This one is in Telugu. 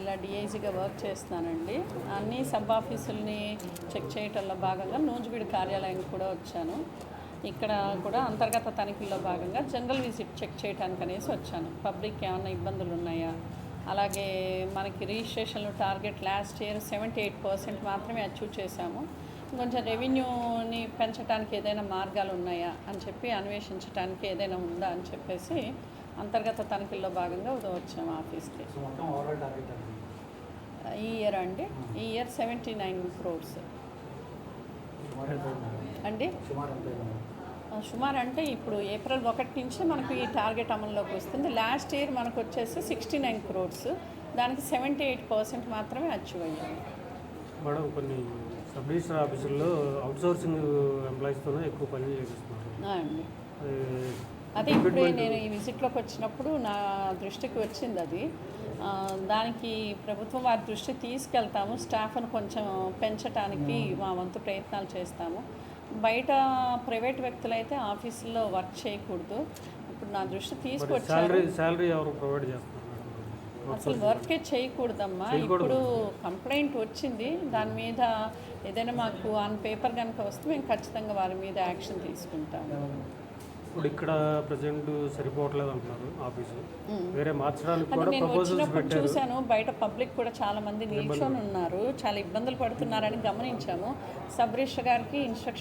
జిల్లా డిఐజీగా వర్క్ చేస్తున్నానండి. అన్ని సబ్ ఆఫీసుల్ని చెక్ చేయటంలో భాగంగా నూజివీడు కార్యాలయానికి కూడా వచ్చాను. ఇక్కడ కూడా అంతర్గత తనిఖీల్లో భాగంగా జనరల్ విజిట్ చెక్ చేయడానికి అనేసి వచ్చాను. పబ్లిక్ ఏమైనా ఇబ్బందులు ఉన్నాయా, అలాగే మనకి రిజిస్ట్రేషన్లు టార్గెట్ లాస్ట్ ఇయర్ 78% మాత్రమే అచీవ్ చేశాము. కొంచెం రెవెన్యూని పెంచడానికి ఏదైనా మార్గాలు ఉన్నాయా అని చెప్పి అన్వేషించడానికి ఏదైనా ఉందా అని చెప్పేసి అంతర్గత తనిఖీల్లో భాగంగా వచ్చాము ఆఫీస్కి. ఈ ఇయర్ అండి, ఈ ఇయర్ 79 crores అండి. సుమారు అంటే ఇప్పుడు ఏప్రిల్ 1 నుంచి మనకు ఈ టార్గెట్ అమల్లోకి వస్తుంది. లాస్ట్ ఇయర్ మనకు వచ్చేసి 69 crores, దానికి 78% మాత్రమే అచీవ్ అయ్యాయి. మేడం, కొన్ని సబ్ రిజిస్టర్ ఆఫీసుల్లో అవుట్సోర్సింగ్ ఎంప్లాయీస్తోనే ఎక్కువ పని చేపిస్తున్నారు అండి. అదే ఇప్పుడే నేను ఈ విజిట్లోకి వచ్చినప్పుడు నా దృష్టికి వచ్చింది అది. దానికి ప్రభుత్వం వారి దృష్టి తీసుకెళ్తాము. స్టాఫ్ను కొంచెం పెంచడానికి మా వంతు ప్రయత్నాలు చేస్తాము. బయట ప్రైవేట్ వ్యక్తులైతే ఆఫీసుల్లో వర్క్ చేయకూడదు. ఇప్పుడు నా దృష్టి తీసుకొచ్చారు. శాలరీ ఎవరు ప్రొవైడ్ చేస్తున్నారు? అసలు వర్కే చేయకూడదమ్మా. ఇప్పుడు కంప్లైంట్ వచ్చింది, దాని మీద ఏదైనా మాకు ఆన్ పేపర్ కనుక వస్తే మేము ఖచ్చితంగా వారి మీద యాక్షన్ తీసుకుంటాము. ఇప్పుడు ఇక్కడ ప్రజెంట్ సరిపోవట్లేదు అంటున్నారు ఆఫీసు, వేరే మార్చడానికి కూడా నేను ప్రపోజల్స్ వచ్చినప్పుడు పెట్టారు. చూశాను, బయట పబ్లిక్ కూడా చాలా మంది నిల్చొని ఉన్నారు, చాలా ఇబ్బందులు పడుతున్నారని గమనించాము. సబ్ రిజిస్టర్ గారికి ఇన్స్ట్రక్షన్